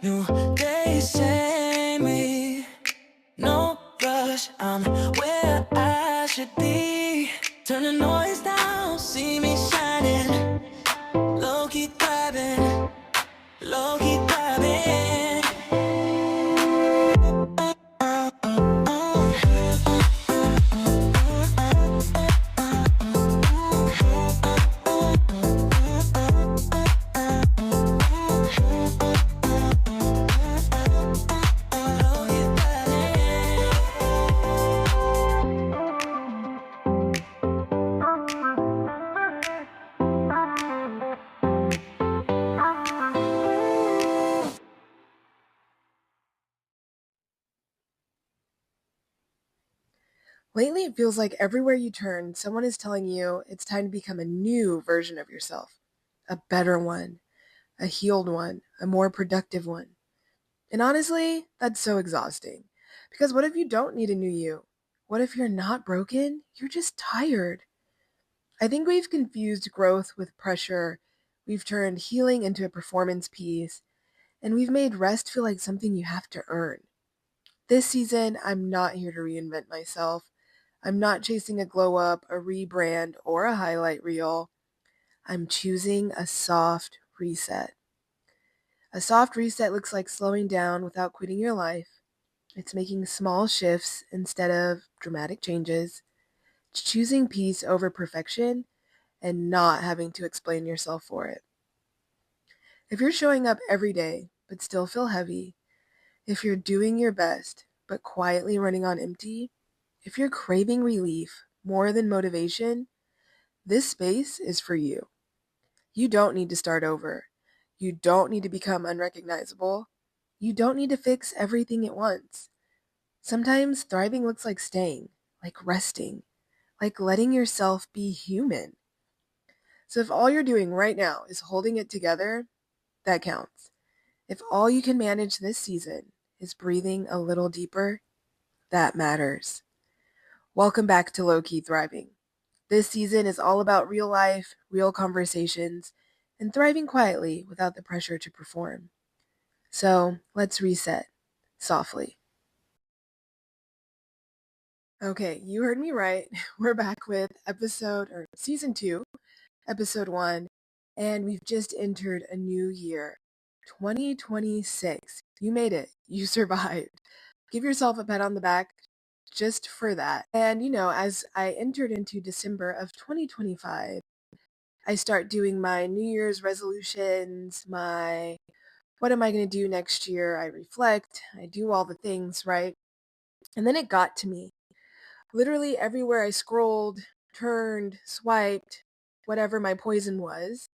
New day, same me. No rush, I'm where I should be. Turn the noise down, see me shining. Low key thriving, low key thriving. Low key Lately, it feels like everywhere you turn, someone is telling you it's time to become a new version of yourself, a better one, a healed one, a more productive one. And honestly, that's so exhausting. Because what if you don't need a new you? What if you're not broken? You're just tired. I think we've confused growth with pressure. We've turned healing into a performance piece, and we've made rest feel like something you have to earn. This season, I'm not here to reinvent myself. I'm not chasing a glow up, a rebrand, or a highlight reel. I'm choosing a soft reset. A soft reset looks like slowing down without quitting your life. It's making small shifts instead of dramatic changes. It's choosing peace over perfection and not having to explain yourself for it. If you're showing up every day but still feel heavy, if you're doing your best but quietly running on empty, if you're craving relief more than motivation, this space is for you. You don't need to start over. You don't need to become unrecognizable. You don't need to fix everything at once. Sometimes thriving looks like staying, like resting, like letting yourself be human. So if all you're doing right now is holding it together, that counts. If all you can manage this season is breathing a little deeper, that matters. Welcome back to Low Key Thriving. This season is all about real life, real conversations, and thriving quietly without the pressure to perform. So let's reset softly. Okay, you heard me right. We're back with season 2, episode 1, and we've just entered a new year, 2026. You made it. You survived. Give yourself a pat on the back just for that. And as I entered into December of 2025, I start doing my New Year's resolutions, my what am I going to do next year? I reflect, I do all the things, right? And then it got to me. Literally everywhere I scrolled, turned, swiped, whatever my poison was,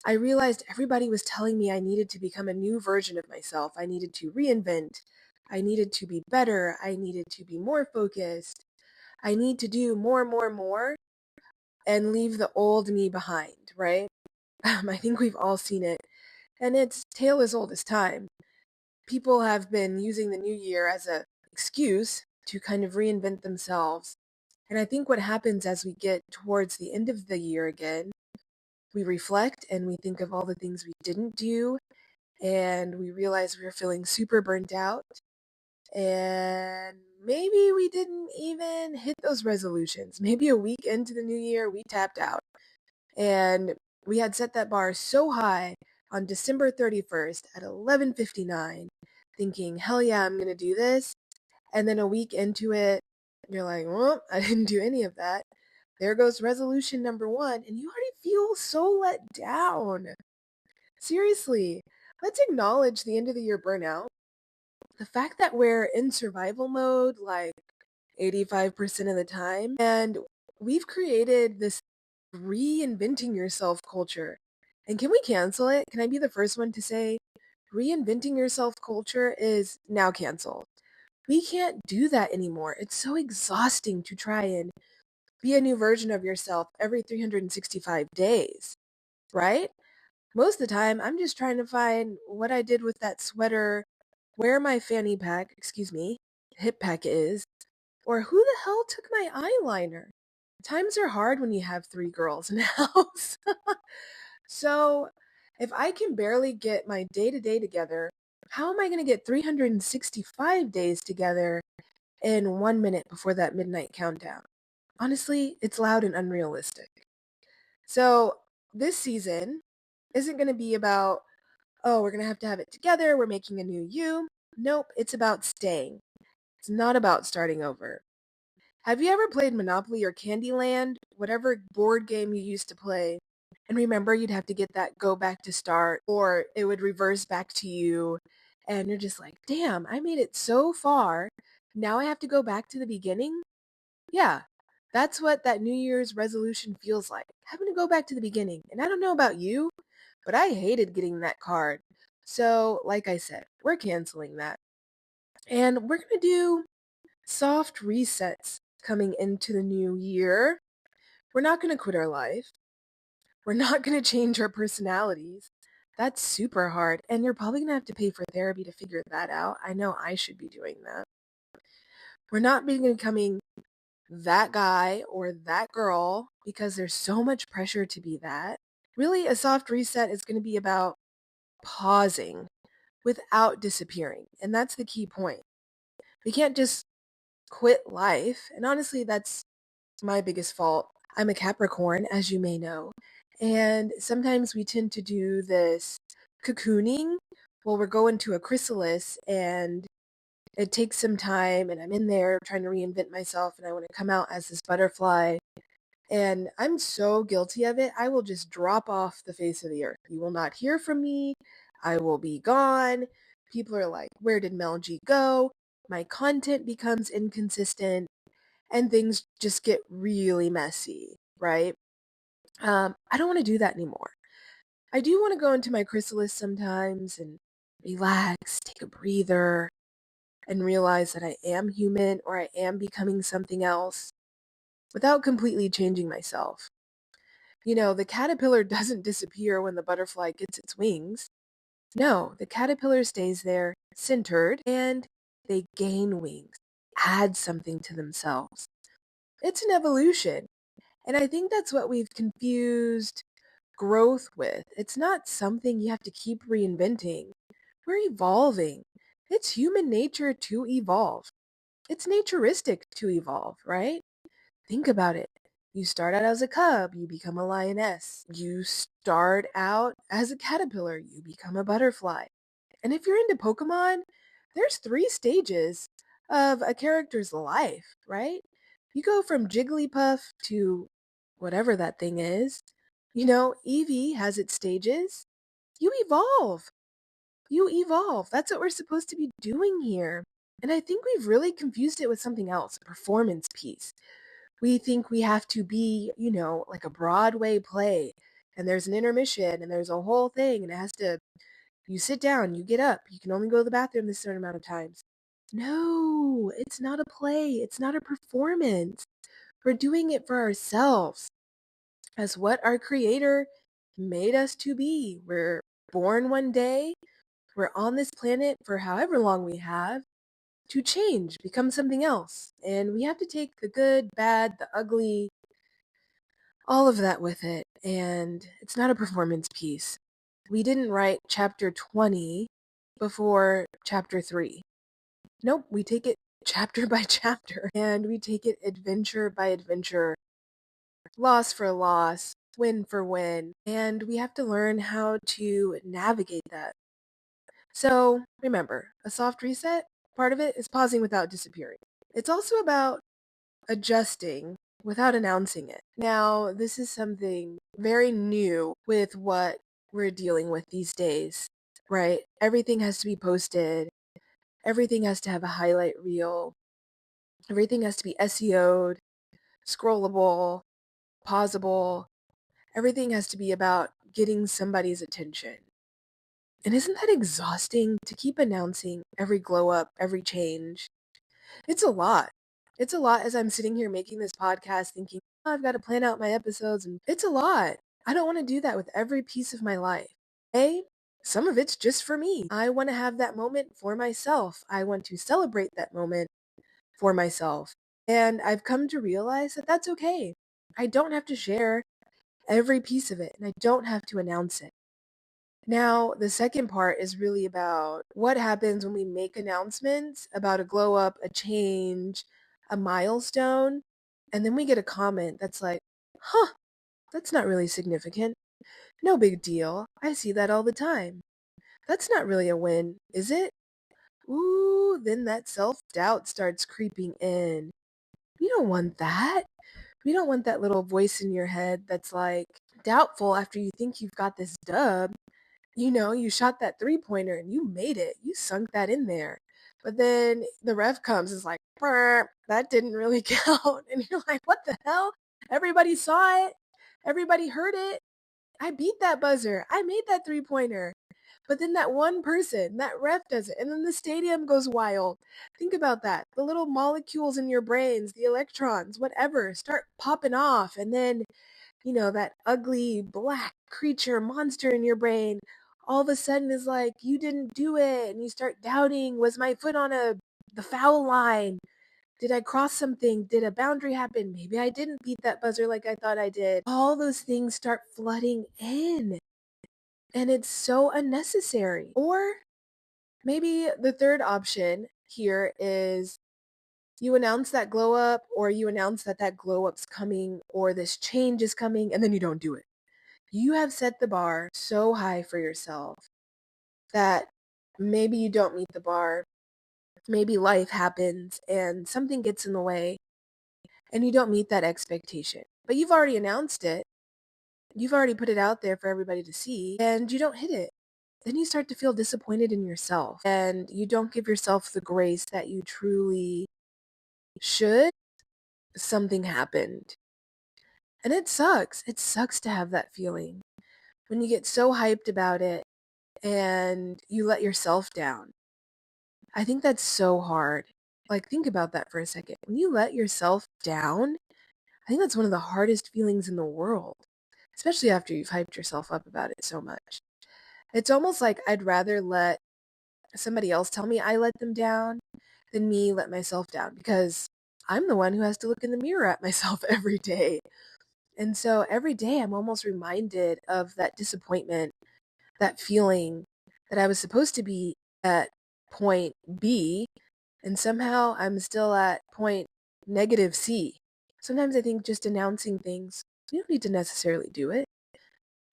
I realized everybody was telling me I needed to become a new version of myself. I needed to reinvent. I needed to be better. I needed to be more focused. I need to do more, more, more and leave the old me behind, right? I think we've all seen it. And it's tale as old as time. People have been using the new year as an excuse to kind of reinvent themselves. And I think what happens as we get towards the end of the year again, we reflect and we think of all the things we didn't do, and we realize we were feeling super burnt out. And maybe we didn't even hit those resolutions. Maybe a week into the new year, we tapped out. And we had set that bar so high on December 31st at 11:59, thinking, hell yeah, I'm going to do this. And then a week into it, you're like, well, I didn't do any of that. There goes resolution number 1, and you already feel so let down. Seriously, let's acknowledge the end of the year burnout. The fact that we're in survival mode like 85% of the time, and we've created this reinventing yourself culture. And can we cancel it? Can I be the first one to say reinventing yourself culture is now canceled? We can't do that anymore. It's so exhausting to try and be a new version of yourself every 365 days, right? Most of the time, I'm just trying to find what I did with that sweater, where my fanny pack, excuse me, hip pack is, or who the hell took my eyeliner? Times are hard when you have 3 girls in a house. So, if I can barely get my day to day together, How am I going to get 365 days together in 1 minute before that midnight countdown? Honestly, it's loud and unrealistic. So this season isn't going to be about, oh, we're going to have it together. We're making a new you. Nope, it's about staying. It's not about starting over. Have you ever played Monopoly or Candyland, whatever board game you used to play? And remember, you'd have to get that go back to start, or it would reverse back to you. And you're just like, damn, I made it so far. Now I have to go back to the beginning? Yeah, that's what that New Year's resolution feels like. Having to go back to the beginning. And I don't know about you, but I hated getting that card. So, like I said, we're canceling that. And we're going to do soft resets coming into the new year. We're not going to quit our life. We're not going to change our personalities. That's super hard. And you're probably going to have to pay for therapy to figure that out. I know I should be doing that. We're not becoming that guy or that girl because there's so much pressure to be that. Really, a soft reset is going to be about pausing without disappearing. And that's the key point. We can't just quit life. And honestly, that's my biggest fault. I'm a Capricorn, as you may know. And sometimes we tend to do this cocooning. Well, we're going to a chrysalis and it takes some time and I'm in there trying to reinvent myself and I want to come out as this butterfly. And I'm so guilty of it. I will just drop off the face of the earth. You will not hear from me. I will be gone. People are like, where did Mel G go? My content becomes inconsistent and things just get really messy, right? I don't want to do that anymore. I do want to go into my chrysalis sometimes and relax, take a breather, and realize that I am human or I am becoming something else without completely changing myself. You know, the caterpillar doesn't disappear when the butterfly gets its wings. No, the caterpillar stays there, centered, and they gain wings, add something to themselves. It's an evolution. And I think that's what we've confused growth with. It's not something you have to keep reinventing. We're evolving. It's human nature to evolve. It's naturistic to evolve, right? Think about it. You start out as a cub, you become a lioness. You start out as a caterpillar, you become a butterfly. And if you're into Pokemon, there's 3 stages of a character's life, right? You go from Jigglypuff to whatever that thing is. You know, Eevee has its stages. You evolve. You evolve. That's what we're supposed to be doing here. And I think we've really confused it with something else, a performance piece. We think we have to be, you know, like a Broadway play, and there's an intermission, and there's a whole thing, and it has to, you sit down, you get up, you can only go to the bathroom this certain amount of times. No, it's not a play. It's not a performance. We're doing it for ourselves as what our Creator made us to be. We're born one day, we're on this planet for however long we have to change, become something else. And we have to take the good, bad, the ugly, all of that with it. And it's not a performance piece. We didn't write chapter 20 before chapter 3. Nope, we take it chapter by chapter and we take it adventure by adventure, loss for loss, win for win, and we have to learn how to navigate that. So remember, a soft reset, part of it is pausing without disappearing. It's also about adjusting without announcing it. Now, this is something very new with what we're dealing with these days, right? Everything has to be posted. Everything has to have a highlight reel. Everything has to be SEO'd, scrollable, pausable. Everything has to be about getting somebody's attention. And isn't that exhausting to keep announcing every glow up, every change? It's a lot. It's a lot as I'm sitting here making this podcast thinking, oh, I've got to plan out my episodes, and it's a lot. I don't want to do that with every piece of my life. Some of it's just for me. I want to have that moment for myself. I want to celebrate that moment for myself. And I've come to realize that that's okay. I don't have to share every piece of it, and I don't have to announce it. Now, the second part is really about what happens when we make announcements about a glow up, a change, a milestone, and then we get a comment that's like, huh, that's not really significant. No big deal. I see that all the time. That's not really a win, is it? Ooh, then that self-doubt starts creeping in. You don't want that. You don't want that little voice in your head that's like doubtful after you think you've got this dub. You shot that three-pointer and you made it. You sunk that in there. But then the ref comes, is like, "Brr, that didn't really count." And you're like, what the hell? Everybody saw it. Everybody heard it. I beat that buzzer. I made that three-pointer. But then that one person, that ref does it, and then the stadium goes wild. Think about that. The little molecules in your brains, the electrons, whatever, start popping off. And then, that ugly black creature monster in your brain all of a sudden is like, you didn't do it. And you start doubting, was my foot on the foul line? Did I cross something? Did a boundary happen? Maybe I didn't beat that buzzer like I thought I did. All those things start flooding in. And it's so unnecessary. Or maybe the third option here is you announce that glow up, or you announce that that glow up's coming, or this change is coming, and then you don't do it. You have set the bar so high for yourself that maybe you don't meet the bar. Maybe life happens and something gets in the way and you don't meet that expectation. But you've already announced it. You've already put it out there for everybody to see, and you don't hit it. Then you start to feel disappointed in yourself and you don't give yourself the grace that you truly should. Something happened. And it sucks. It sucks to have that feeling when you get so hyped about it and you let yourself down. I think that's so hard. Like, think about that for a second. When you let yourself down, I think that's one of the hardest feelings in the world, especially after you've hyped yourself up about it so much. It's almost like I'd rather let somebody else tell me I let them down than me let myself down, because I'm the one who has to look in the mirror at myself every day. And so every day I'm almost reminded of that disappointment, that feeling that I was supposed to be at point B and somehow I'm still at point negative C. Sometimes I think just announcing things, you don't need to necessarily do it.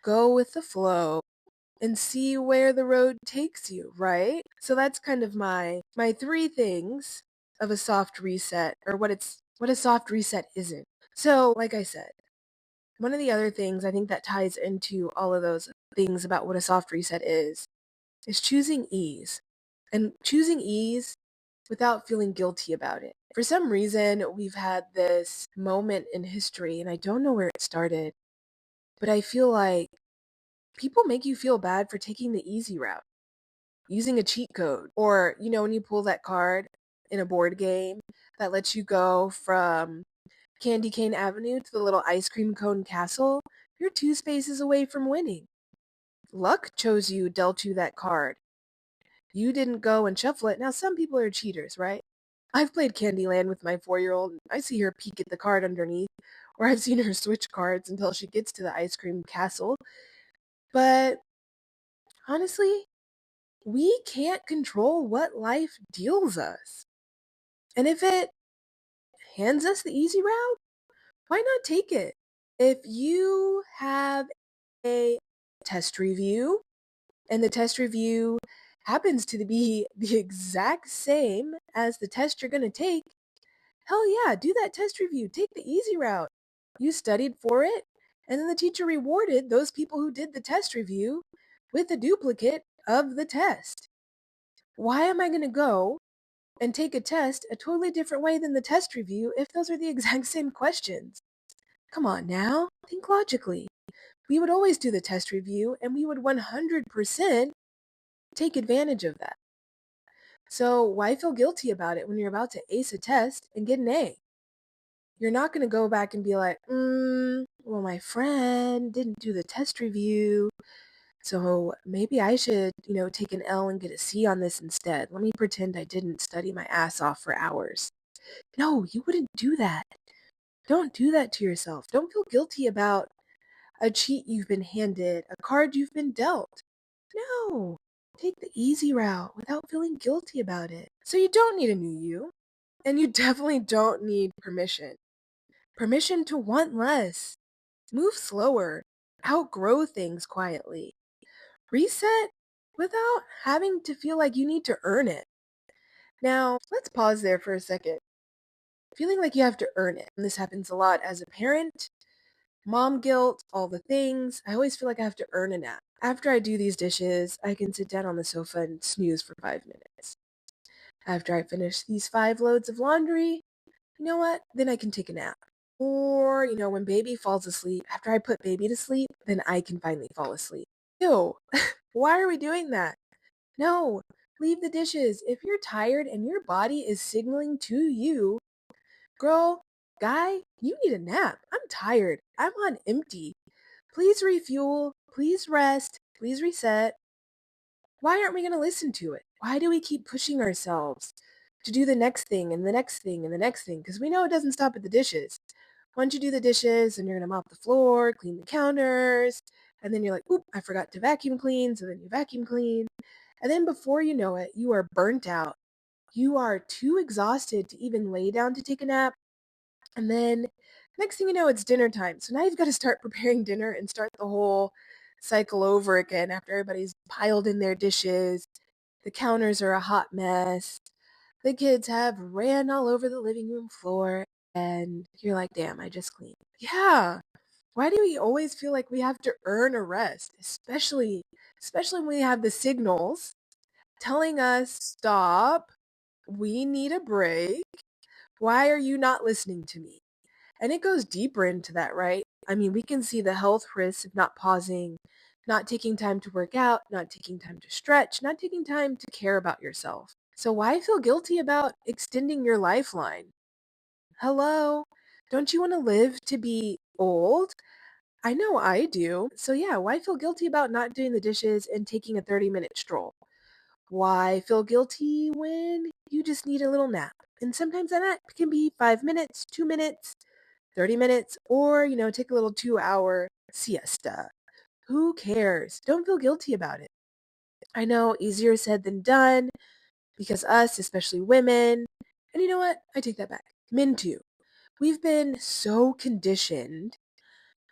Go with the flow and see where the road takes you, right? So that's kind of my three things of a soft reset, or what a soft reset isn't. So, like I said, one of the other things I think that ties into all of those things about what a soft reset is choosing ease. And choosing ease without feeling guilty about it. For some reason, we've had this moment in history, and I don't know where it started, but I feel like people make you feel bad for taking the easy route, using a cheat code, or, when you pull that card in a board game that lets you go from Candy Cane Avenue to the little ice cream cone castle, you're two spaces away from winning. Luck chose you, dealt you that card. You didn't go and shuffle it. Now, some people are cheaters, right? I've played Candyland with my 4-year-old. I see her peek at the card underneath, or I've seen her switch cards until she gets to the ice cream castle. But honestly, we can't control what life deals us. And if it hands us the easy route, why not take it? If you have a test review and the test review happens to be the exact same as the test you're going to take, hell yeah, do that test review. Take the easy route. You studied for it, and then the teacher rewarded those people who did the test review with a duplicate of the test. Why am I going to go and take a test a totally different way than the test review if those are the exact same questions? Come on now, think logically. We would always do the test review, and we would 100% take advantage of that. So why feel guilty about it when you're about to ace a test and get an A? You're not going to go back and be like, well, my friend didn't do the test review, so maybe I should, take an L and get a C on this instead. Let me pretend I didn't study my ass off for hours. No, you wouldn't do that. Don't do that to yourself. Don't feel guilty about a cheat you've been handed, a card you've been dealt. No. Take the easy route without feeling guilty about it. So you don't need a new you, and you definitely don't need permission. Permission to want less, move slower, outgrow things quietly, reset without having to feel like you need to earn it. Now, let's pause there for a second. Feeling like you have to earn it. And this happens a lot as a parent, mom guilt, all the things. I always feel like I have to earn a nap. After I do these dishes, I can sit down on the sofa and snooze for 5 minutes. After I finish these 5 loads of laundry, you know what? Then I can take a nap. Or, when baby falls asleep, after I put baby to sleep, then I can finally fall asleep. Ew, why are we doing that? No, leave the dishes. If you're tired and your body is signaling to you, girl, guy, you need a nap. I'm tired. I'm on empty. Please refuel. Please rest. Please reset. Why aren't we going to listen to it? Why do we keep pushing ourselves to do the next thing and the next thing and the next thing? Because we know it doesn't stop at the dishes. Once you do the dishes, and you're going to mop the floor, clean the counters, and then you're like, oop, I forgot to vacuum clean. So then you vacuum clean. And then before you know it, you are burnt out. You are too exhausted to even lay down to take a nap. And then next thing you know, it's dinner time. So now you've got to start preparing dinner and start the whole cycle over again after everybody's piled in their dishes. The counters are a hot mess. The kids have ran all over the living room floor. And you're like, damn, I just cleaned. Yeah. Why do we always feel like we have to earn a rest? Especially when we have the signals telling us, stop, we need a break. Why are you not listening to me? And it goes deeper into that, right? I mean, we can see the health risks of not pausing, not taking time to work out, not taking time to stretch, not taking time to care about yourself. So why feel guilty about extending your lifeline? Hello? Don't you want to live to be old? I know I do. So yeah, why feel guilty about not doing the dishes and taking a 30-minute stroll? Why feel guilty when you just need a little nap? And sometimes that nap can be 5 minutes, 2 minutes, 30 minutes, or, take a little 2 hour siesta. Who cares? Don't feel guilty about it. I know easier said than done because us, especially women, and you know what? I take that back. Men too. We've been so conditioned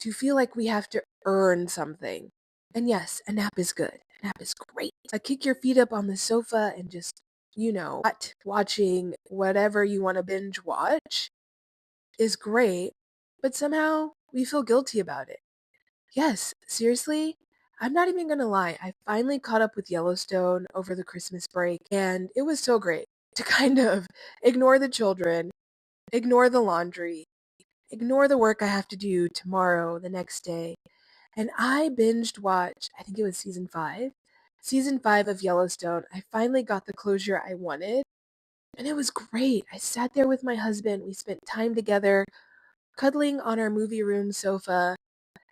to feel like we have to earn something. And yes, a nap is good. A nap is great. Kick your feet up on the sofa and just, watching whatever you want to binge watch is great, but somehow we feel guilty about it. Yes, seriously, I'm not even gonna lie. I finally caught up with Yellowstone over the Christmas break, and it was so great to kind of ignore the children, ignore the laundry, ignore the work I have to do tomorrow, the next day. And I binged watched, I think it was season 5 of Yellowstone. I finally got the closure I wanted, and it was great. I sat there with my husband. We spent time together, cuddling on our movie room sofa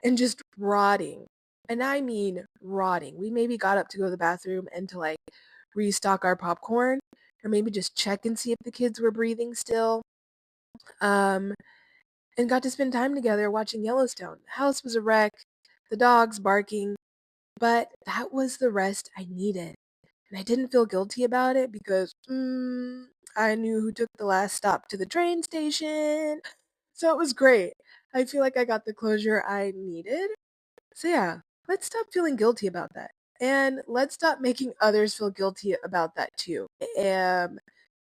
and just rotting. And I mean rotting. We maybe got up to go to the bathroom and to restock our popcorn or maybe just check and see if the kids were breathing still. Um, and got to spend time together watching Yellowstone. The house was a wreck, the dogs barking, but that was the rest I needed. And I didn't feel guilty about it because I knew who took the last stop to the train station. So it was great. I feel like I got the closure I needed. So yeah, let's stop feeling guilty about that. And let's stop making others feel guilty about that too. I am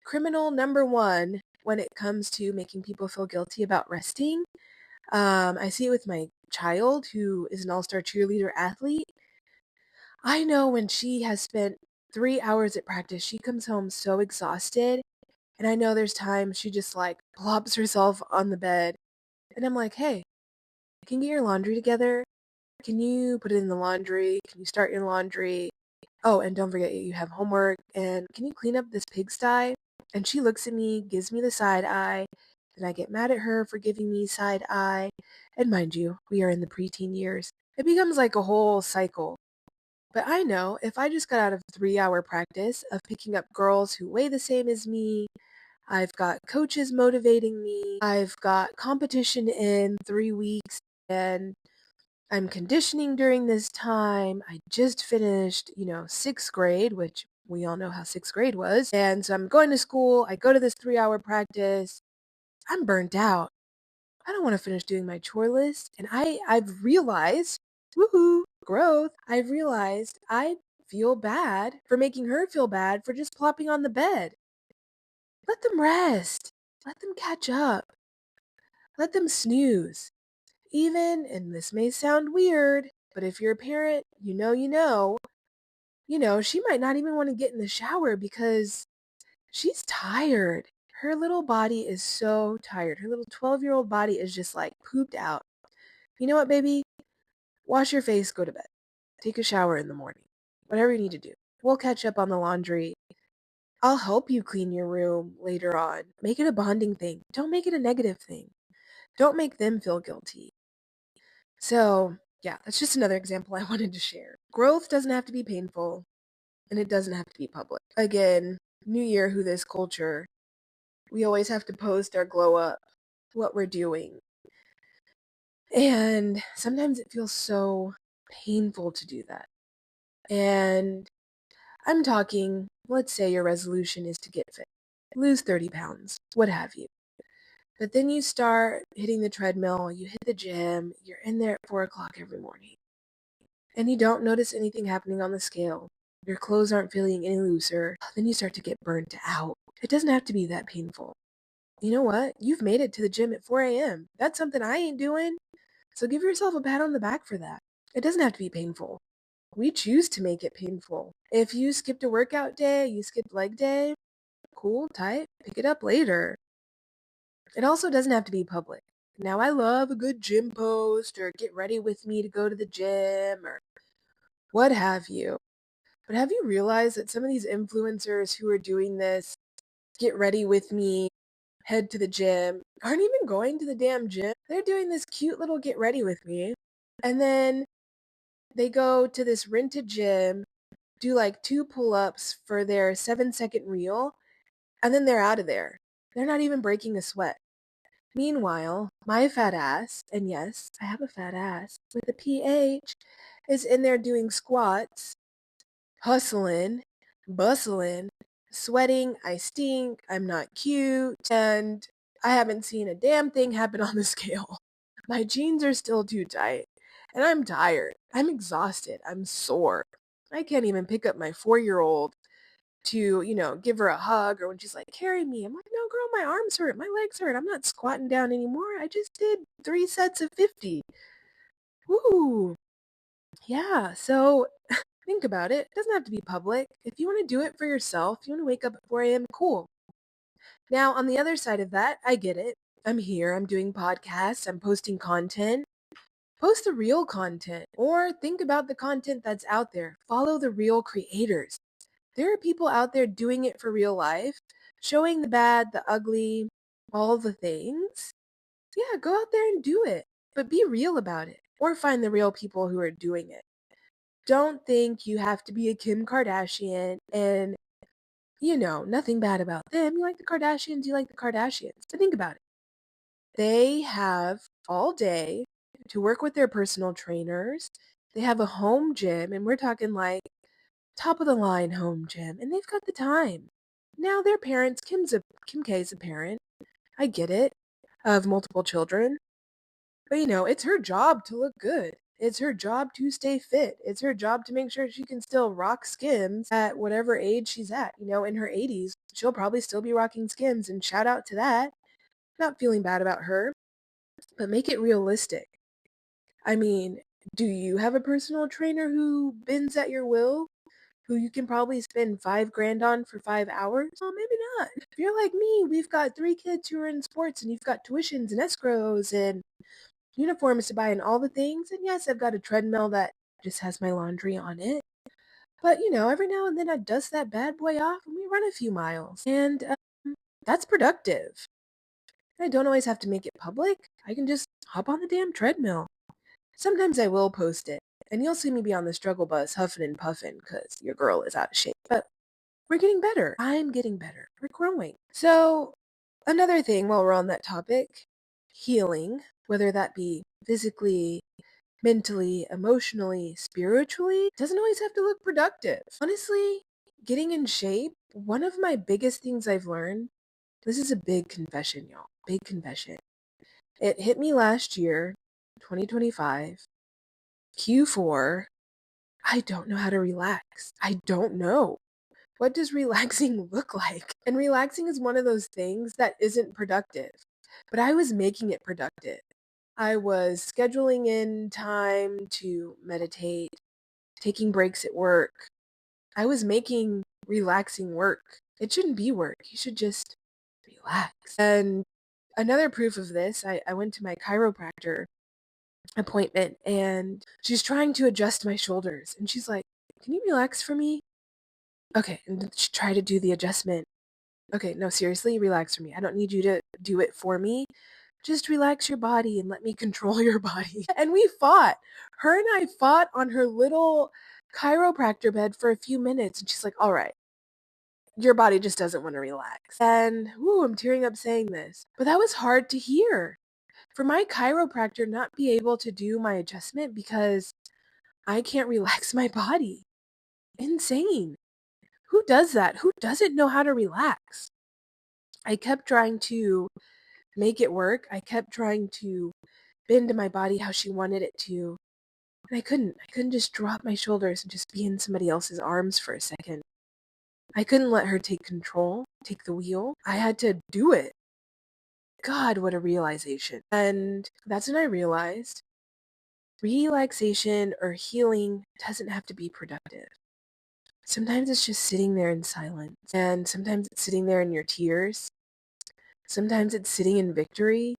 criminal number one when it comes to making people feel guilty about resting. I see it with my child who is an all-star cheerleader athlete. I know when she has spent 3 hours at practice, she comes home so exhausted. And I know there's times she just plops herself on the bed. And I'm like, hey, can you get your laundry together? Can you put it in the laundry? Can you start your laundry? Oh, and don't forget you have homework. And can you clean up this pigsty? And she looks at me, gives me the side eye. Then I get mad at her for giving me side eye. And mind you, we are in the preteen years. It becomes like a whole cycle. But I know if I just got out of 3 hour practice of picking up girls who weigh the same as me, I've got coaches motivating me, I've got competition in 3 weeks, and I'm conditioning during this time. I just finished, 6th grade, which we all know how 6th grade was. And so I'm going to school. I go to this 3-hour practice. I'm burnt out. I don't want to finish doing my chore list. And I've realized, woohoo, growth. I've realized I feel bad for making her feel bad for just plopping on the bed. Let them rest. Let them catch up. Let them snooze. Even, and this may sound weird, but if you're a parent, she might not even want to get in the shower because she's tired. Her little body is so tired. Her little 12-year-old body is just like pooped out. You know what, baby? Wash your face, go to bed. Take a shower in the morning. Whatever you need to do. We'll catch up on the laundry. I'll help you clean your room later on. Make it a bonding thing. Don't make it a negative thing. Don't make them feel guilty. So, yeah, that's just another example I wanted to share. Growth doesn't have to be painful, and it doesn't have to be public. Again, New Year, who this culture, we always have to post our glow up, what we're doing. And sometimes it feels so painful to do that. And I'm talking, let's say your resolution is to get fit, lose 30 pounds, what have you. But then you start hitting the treadmill, you hit the gym, you're in there at 4 o'clock every morning. And you don't notice anything happening on the scale. Your clothes aren't feeling any looser. Then you start to get burnt out. It doesn't have to be that painful. You know what? You've made it to the gym at 4 a.m. That's something I ain't doing. So give yourself a pat on the back for that. It doesn't have to be painful. We choose to make it painful. If you skipped a workout day, you skipped leg day, cool, tight, pick it up later. It also doesn't have to be public. Now, I love a good gym post or get ready with me to go to the gym or what have you. But have you realized that some of these influencers who are doing this, get ready with me, head to the gym, aren't even going to the damn gym? They're doing this cute little get ready with me. And then they go to this rented gym, do like 2 pull-ups for their 7-second reel, and then they're out of there. They're not even breaking a sweat. Meanwhile, my fat ass, and yes, I have a fat ass with a PH, is in there doing squats, hustling, bustling, sweating, I stink, I'm not cute, and I haven't seen a damn thing happen on the scale. My jeans are still too tight, and I'm tired. I'm exhausted. I'm sore. I can't even pick up my 4-year-old to, give her a hug, or when she's like, carry me. I'm like, no, girl, my arms hurt. My legs hurt. I'm not squatting down anymore. I just did 3 sets of 50. Woo. Yeah, so think about it. It doesn't have to be public. If you want to do it for yourself, you want to wake up at 4 a.m., cool. Now, on the other side of that, I get it. I'm here. I'm doing podcasts. I'm posting content. Post the real content, or think about the content that's out there. Follow the real creators. There are people out there doing it for real life, showing the bad, the ugly, all the things. Yeah, go out there and do it, but be real about it, or find the real people who are doing it. Don't think you have to be a Kim Kardashian and, nothing bad about them. You like the Kardashians, you like the Kardashians. But think about it. They have all day to work with their personal trainers. They have a home gym, and we're talking like top of the line home gym, and they've got the time. Now their parents, Kim K is a parent. I get it, of multiple children. But it's her job to look good. It's her job to stay fit. It's her job to make sure she can still rock Skims at whatever age she's at. In her 80s, she'll probably still be rocking Skims, and shout out to that. Not feeling bad about her, but make it realistic. I mean, do you have a personal trainer who bends at your will? Who you can probably spend $5,000 on for 5 hours? Well, maybe not. If you're like me, we've got 3 kids who are in sports, and you've got tuitions and escrows and uniforms to buy and all the things. And yes, I've got a treadmill that just has my laundry on it. But, every now and then I dust that bad boy off and we run a few miles. And that's productive. I don't always have to make it public. I can just hop on the damn treadmill. Sometimes I will post it. And you'll see me be on the struggle bus huffing and puffing because your girl is out of shape. But we're getting better. I'm getting better. We're growing. So another thing while we're on that topic, healing, whether that be physically, mentally, emotionally, spiritually. It doesn't always have to look productive. Honestly, getting in shape, one of my biggest things I've learned, this is a big confession, y'all. Big confession. It hit me last year, 2025, Q4. I don't know how to relax. I don't know. What does relaxing look like? And relaxing is one of those things that isn't productive, but I was making it productive. I was scheduling in time to meditate, taking breaks at work. I was making relaxing work. It shouldn't be work. You should just relax. And another proof of this, I went to my chiropractor appointment and she's trying to adjust my shoulders. And she's like, "Can you relax for me?" Okay. And she tried to do the adjustment. Okay, no, seriously, relax for me. I don't need you to do it for me. Just relax your body and let me control your body. And we fought. Her and I fought on her little chiropractor bed for a few minutes. And she's like, "All right, your body just doesn't want to relax." And, whoo, I'm tearing up saying this. But that was hard to hear. For my chiropractor not be able to do my adjustment because I can't relax my body. Insane. Who does that? Who doesn't know how to relax? I kept trying to make it work. I kept trying to bend my body how she wanted it to. And I couldn't. I couldn't just drop my shoulders and just be in somebody else's arms for a second. I couldn't let her take control, take the wheel. I had to do it. God, what a realization. And that's when I realized relaxation or healing doesn't have to be productive. Sometimes it's just sitting there in silence. And sometimes it's sitting there in your tears. Sometimes it's sitting in victory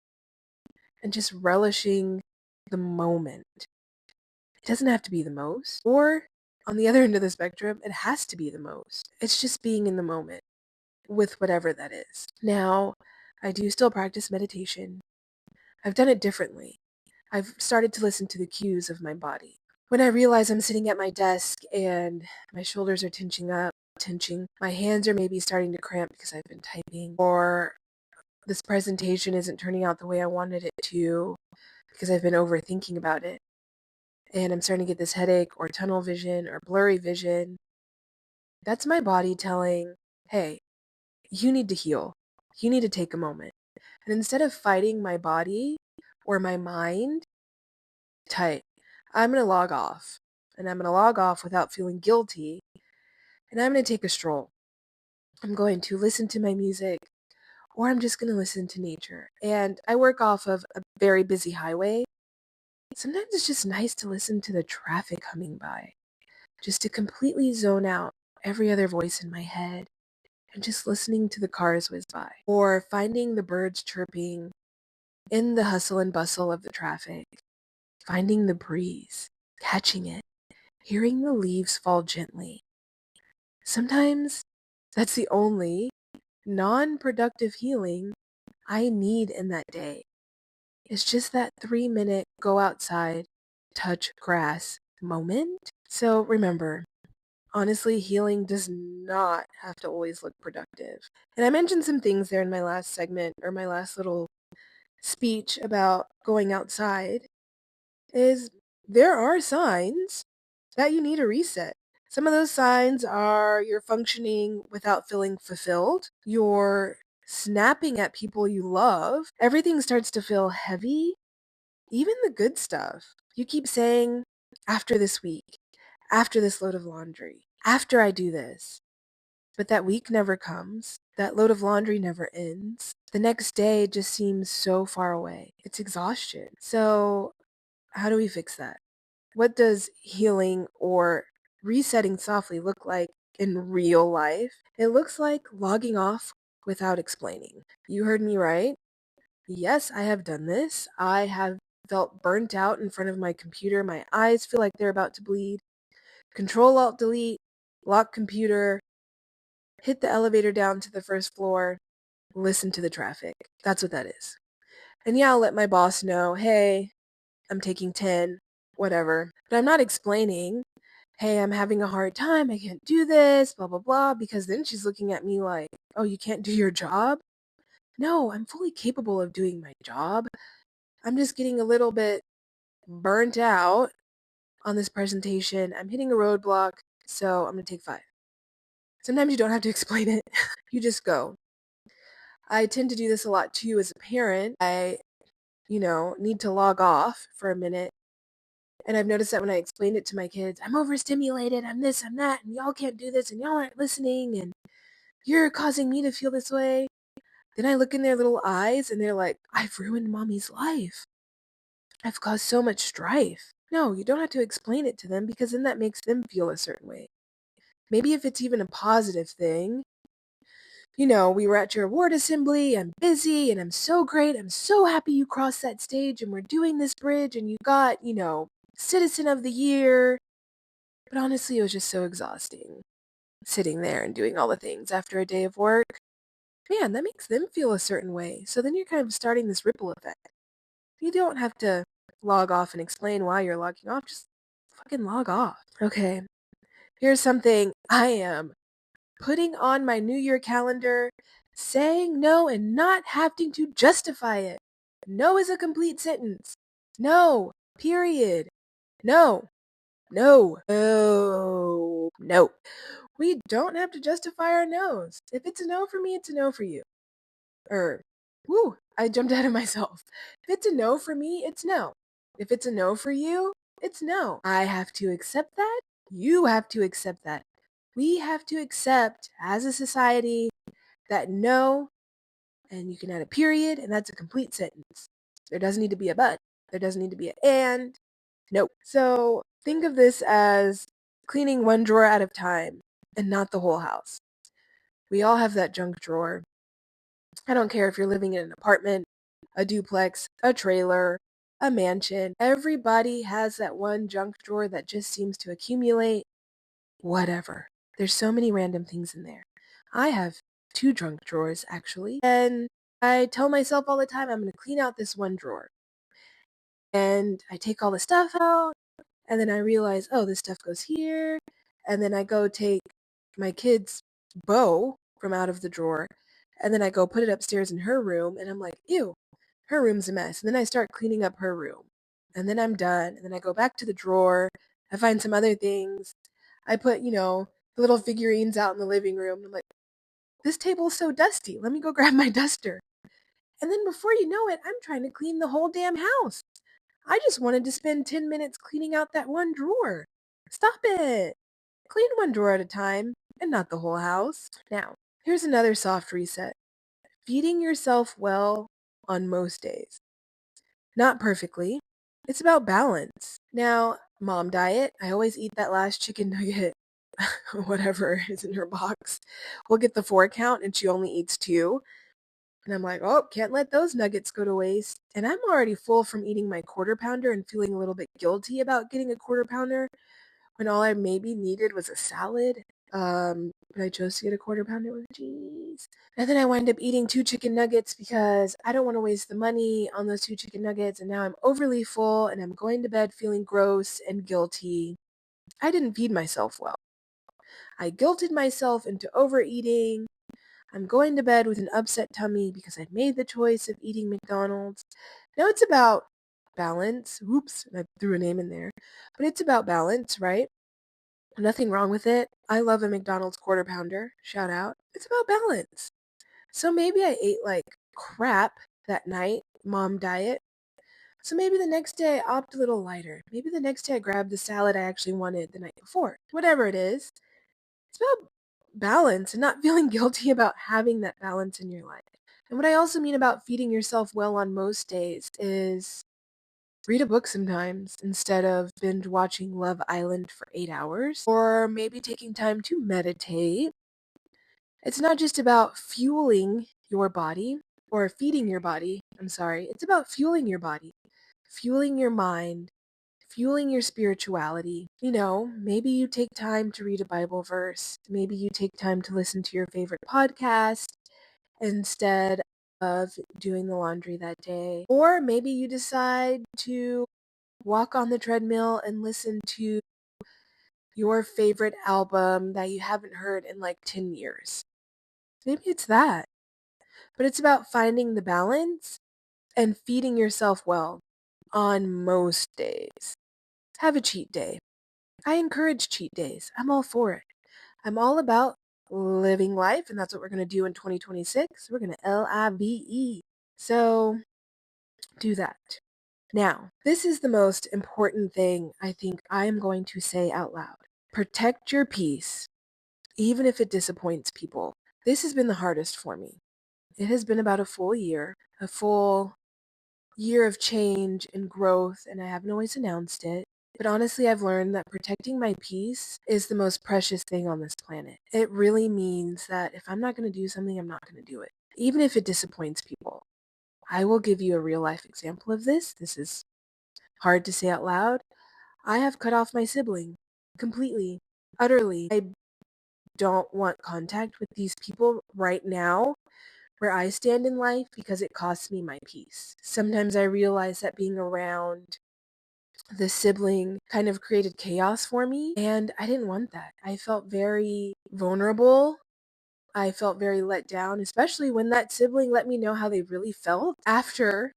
and just relishing the moment. It doesn't have to be the most. Or on the other end of the spectrum, it has to be the most. It's just being in the moment with whatever that is. Now, I do still practice meditation. I've done it differently. I've started to listen to the cues of my body. When I realize I'm sitting at my desk and my shoulders are tenching, my hands are maybe starting to cramp because I've been typing, or this presentation isn't turning out the way I wanted it to because I've been overthinking about it, and I'm starting to get this headache or tunnel vision or blurry vision, that's my body telling, hey, you need to heal. You need to take a moment. And instead of fighting my body or my mind, tight, I'm going to log off. And I'm going to log off without feeling guilty. And I'm going to take a stroll. I'm going to listen to my music, or I'm just going to listen to nature. And I work off of a very busy highway. Sometimes it's just nice to listen to the traffic humming by, just to completely zone out every other voice in my head and just listening to the cars whiz by, or finding the birds chirping in the hustle and bustle of the traffic, finding the breeze, catching it, hearing the leaves fall gently. Sometimes that's the only non-productive healing I need in that day. It's just that 3-minute go outside, touch grass moment. So remember, honestly, healing does not have to always look productive. And I mentioned some things there in my last segment, or my last little speech about going outside, is there are signs that you need a reset. Some of those signs are you're functioning without feeling fulfilled, you're snapping at people you love, everything starts to feel heavy, even the good stuff. You keep saying, after this week, after this load of laundry, after I do this. But that week never comes. That load of laundry never ends. The next day just seems so far away. It's exhaustion. So, how do we fix that? What does healing or resetting softly look like in real life? It looks like logging off without explaining. You heard me right. Yes, I have done this. I have felt burnt out in front of my computer. My eyes feel like they're about to bleed. Control Alt Delete, lock computer, hit the elevator down to the first floor, listen to the traffic. That's what that is. And yeah, I'll let my boss know, hey, I'm taking 10, whatever. But I'm not explaining, hey, I'm having a hard time, I can't do this, blah, blah, blah, because then she's looking at me like, oh, you can't do your job? No, I'm fully capable of doing my job. I'm just getting a little bit burnt out on this presentation. I'm hitting a roadblock, so I'm going to take 5. Sometimes you don't have to explain it. You just go. I tend to do this a lot too as a parent. I, need to log off for a minute. And I've noticed that when I explained it to my kids, I'm overstimulated, I'm this, I'm that, and y'all can't do this, and y'all aren't listening, and you're causing me to feel this way. Then I look in their little eyes and they're like, I've ruined mommy's life. I've caused so much strife. No, you don't have to explain it to them because then that makes them feel a certain way. Maybe if it's even a positive thing, we were at your award assembly, I'm busy and I'm so great, I'm so happy you crossed that stage and we're doing this bridge and you got, Citizen of the Year. But honestly, it was just so exhausting sitting there and doing all the things after a day of work. Man, that makes them feel a certain way. So then you're kind of starting this ripple effect. You don't have to log off and explain why you're logging off. Just fucking log off. Okay, here's something I am putting on my New Year calendar, saying no and not having to justify it. No is a complete sentence. No, period. No, no, no, no. We don't have to justify our no's. If it's a no for me, it's a no for you. I jumped out of myself. If it's a no for me, it's no. If it's a no for you, it's no. I have to accept that. You have to accept that. We have to accept as a society that no, and you can add a period, and that's a complete sentence. There doesn't need to be a but. There doesn't need to be an and. Nope. So think of this as cleaning one drawer at a time and not the whole house. We all have that junk drawer. I don't care if you're living in an apartment, a duplex, a trailer, a mansion. Everybody has that one junk drawer that just seems to accumulate. Whatever. There's so many random things in there. I have 2 junk drawers, actually. And I tell myself all the time, I'm going to clean out this one drawer. And I take all the stuff out. And then I realize, oh, this stuff goes here. And then I go take my kid's bow from out of the drawer. And then I go put it upstairs in her room. And I'm like, ew, her room's a mess. And then I start cleaning up her room. And then I'm done. And then I go back to the drawer. I find some other things. I put, the little figurines out in the living room. I'm like, this table's so dusty. Let me go grab my duster. And then before you know it, I'm trying to clean the whole damn house. I just wanted to spend 10 minutes cleaning out that one drawer. Stop it. Clean one drawer at a time and not the whole house. Now, here's another soft reset. Feeding yourself well on most days. Not perfectly. It's about balance. Now, mom diet, I always eat that last chicken nugget, whatever is in her box. We'll get the 4 count and she only eats 2. And I'm like, oh, can't let those nuggets go to waste. And I'm already full from eating my quarter pounder and feeling a little bit guilty about getting a quarter pounder when all I maybe needed was a salad. But I chose to get a quarter pounder with cheese. And then I wind up eating 2 chicken nuggets because I don't want to waste the money on those 2 chicken nuggets. And now I'm overly full and I'm going to bed feeling gross and guilty. I didn't feed myself well. I guilted myself into overeating. I'm going to bed with an upset tummy because I made the choice of eating McDonald's. Now it's about balance. Oops, I threw a name in there. But it's about balance, right? Nothing wrong with it. I love a McDonald's quarter pounder. Shout out. It's about balance. So maybe I ate like crap that night, mom diet. So maybe the next day I opt a little lighter. Maybe the next day I grab the salad I actually wanted the night before. Whatever it is. It's about balance and not feeling guilty about having that balance in your life. And what I also mean about feeding yourself well on most days is read a book sometimes instead of binge watching Love Island for 8 hours, or maybe taking time to meditate. It's not just about fueling your body or feeding your body. It's about fueling your body, fueling your mind, fueling your spirituality. Maybe you take time to read a Bible verse. Maybe you take time to listen to your favorite podcast instead of doing the laundry that day. Or maybe you decide to walk on the treadmill and listen to your favorite album that you haven't heard in like 10 years. Maybe it's that. But it's about finding the balance and feeding yourself well. on most days. Have a cheat day. I encourage cheat days. I'm all for it. I'm all about living life, and that's what we're going to do in 2026. We're going to LIVE. So do that. Now, this is the most important thing I think I am going to say out loud. Protect your peace, even if it disappoints people. This has been the hardest for me. It has been about a full year of change and growth, and I haven't always announced it. But honestly, I've learned that protecting my peace is the most precious thing on this planet. It really means that if I'm not going to do something, I'm not going to do it, even if it disappoints people. I will give you a real life example of this. This is hard to say out loud. I have cut off my sibling completely, utterly. I don't want contact with these people right now where I stand in life because it costs me my peace. Sometimes I realize that being around the sibling kind of created chaos for me, and I didn't want that. I felt very vulnerable. I felt very let down, especially when that sibling let me know how they really felt after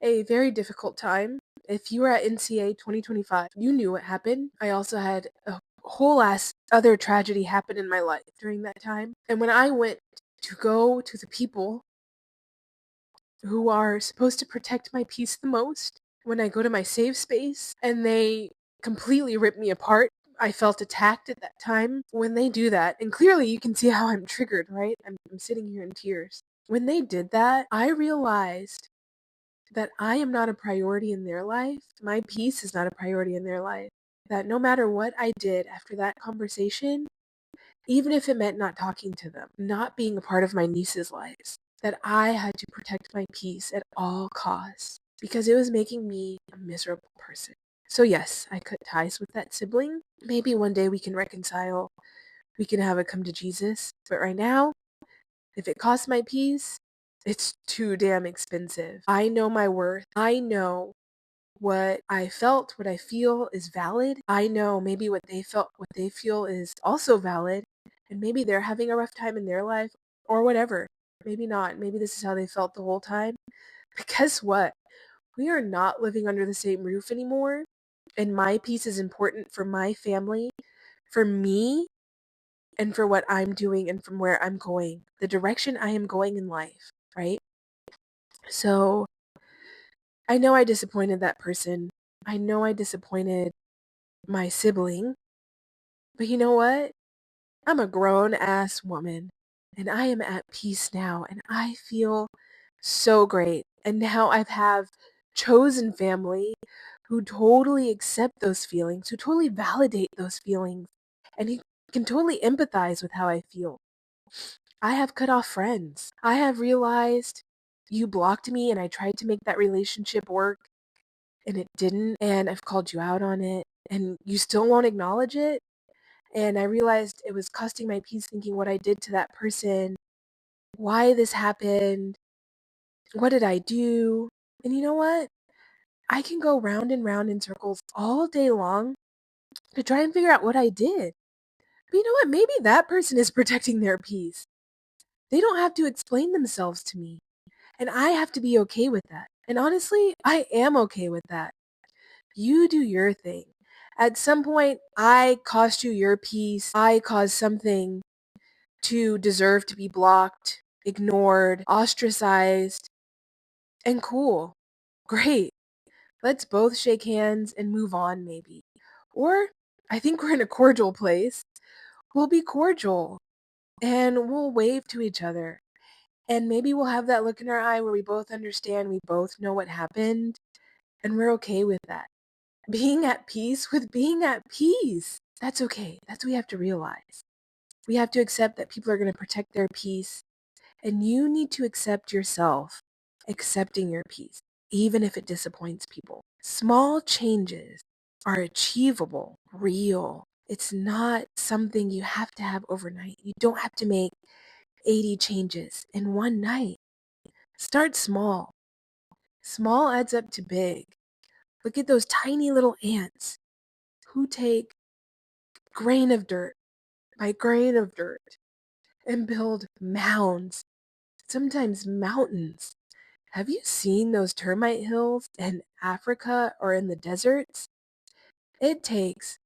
a very difficult time. If you were at NCA 2025, you knew what happened. I also had a whole ass other tragedy happen in my life during that time. And when I went to go to the people who are supposed to protect my peace the most, when I go to my safe space and they completely rip me apart, I felt attacked at that time. When they do that, and clearly you can see how I'm triggered, right? I'm sitting here in tears. When they did that, I realized that I am not a priority in their life. My peace is not a priority in their life. That no matter what I did after that conversation, even if it meant not talking to them, not being a part of my niece's lives, that I had to protect my peace at all costs because it was making me a miserable person. So yes, I cut ties with that sibling. Maybe one day we can reconcile. We can have a come to Jesus. But right now, if it costs my peace, it's too damn expensive. I know my worth. I know what I felt, what I feel is valid. I know maybe what they felt, what they feel is also valid. And maybe they're having a rough time in their life or whatever. Maybe not. Maybe this is how they felt the whole time. But guess what? We are not living under the same roof anymore. And my peace is important for my family, for me, and for what I'm doing and from where I'm going, the direction I am going in life, right? So I know I disappointed that person. I know I disappointed my sibling. But you know what? I'm a grown ass woman and I am at peace now and I feel so great. And now I have chosen family who totally accept those feelings, who totally validate those feelings, and who can totally empathize with how I feel. I have cut off friends. I have realized you blocked me and I tried to make that relationship work and it didn't, and I've called you out on it and you still won't acknowledge it. And I realized it was costing my peace thinking what I did to that person, why this happened, what did I do? And you know what? I can go round and round in circles all day long to try and figure out what I did. But you know what? Maybe that person is protecting their peace. They don't have to explain themselves to me. And I have to be okay with that. And honestly, I am okay with that. You do your thing. At some point, I cost you your peace. I caused something to deserve to be blocked, ignored, ostracized, and cool. Great. Let's both shake hands and move on, maybe. Or, I think we're in a cordial place. We'll be cordial and we'll wave to each other. And maybe we'll have that look in our eye where we both understand, we both know what happened, and we're okay with that. Being at peace with being at peace. That's okay. That's what we have to realize. We have to accept that people are going to protect their peace, and you need to accept yourself accepting your peace, even if it disappoints people. Small changes are achievable, real. It's not something you have to have overnight. You don't have to make 80 changes in one night. Start small. Small adds up to big. Look at those tiny little ants who take grain of dirt by grain of dirt and build mounds, sometimes mountains. Have you seen those termite hills in Africa or in the deserts? It takes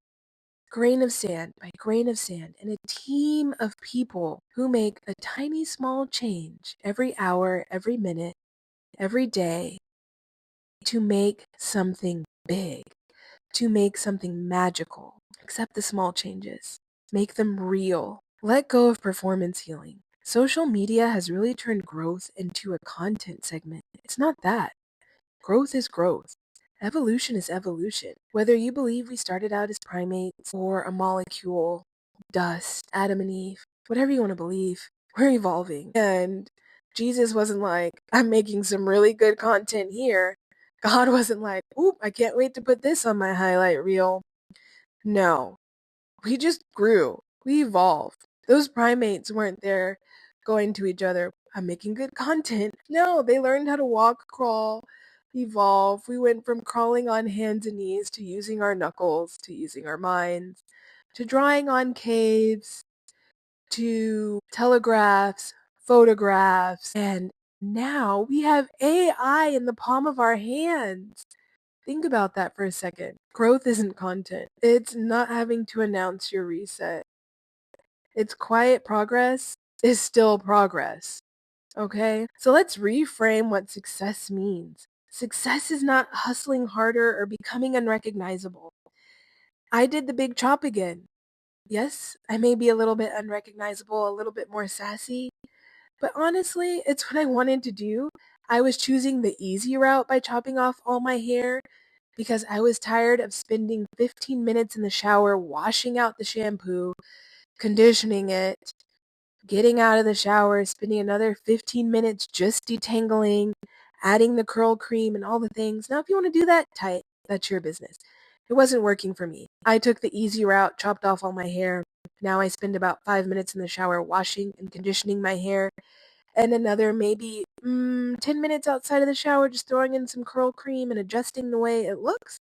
grain of sand by grain of sand and a team of people who make a tiny small change every hour, every minute, every day to make something big, to make something magical. Accept the small changes. Make them real. Let go of performance healing. Social media has really turned growth into a content segment. It's not that. Growth is growth. Evolution is evolution. Whether you believe we started out as primates or a molecule, dust, Adam and Eve, whatever you want to believe, we're evolving. And Jesus wasn't like, I'm making some really good content here. God wasn't like, oop, I can't wait to put this on my highlight reel. No, we just grew. We evolved. Those primates weren't there going to each other, I'm making good content. No, they learned how to walk, crawl, evolve. We went from crawling on hands and knees to using our knuckles, to using our minds, to drawing on caves, to telegraphs, photographs, and now we have AI in the palm of our hands. Think about that for a second. Growth isn't content. It's not having to announce your reset. It's quiet progress is still progress. Okay? So let's reframe what success means. Success is not hustling harder or becoming unrecognizable. I did the big chop again. Yes, I may be a little bit unrecognizable, a little bit more sassy, but honestly, it's what I wanted to do. I was choosing the easy route by chopping off all my hair because I was tired of spending 15 minutes in the shower washing out the shampoo, conditioning it, getting out of the shower, spending another 15 minutes just detangling, adding the curl cream and all the things. Now, if you want to do that, tight, that's your business. It wasn't working for me. I took the easy route, chopped off all my hair. Now I spend about 5 minutes in the shower washing and conditioning my hair, and another maybe 10 minutes outside of the shower just throwing in some curl cream and adjusting the way it looks.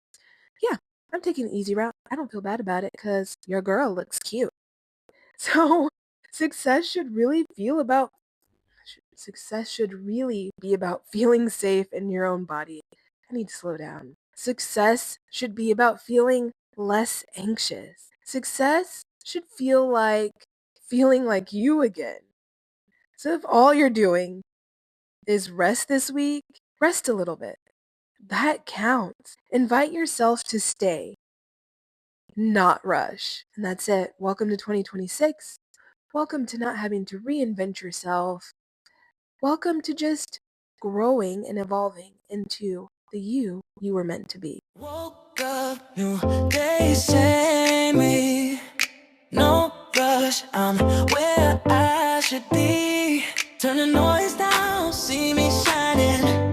Yeah, I'm taking the easy route. I don't feel bad about it because your girl looks cute. So success should really feel about success should really be about feeling safe in your own body. I need to slow down. Success should be about feeling less anxious. Success should feel like feeling like you again. So if all you're doing is rest this week, rest a little bit. That counts. Invite yourself to stay, not rush. And that's it. Welcome to 2026. Welcome to not having to reinvent yourself. Welcome to just growing and evolving into the you were meant to be. Woke up, new day, same me. No rush, I'm where I should be. Turn the noise down, see me shining.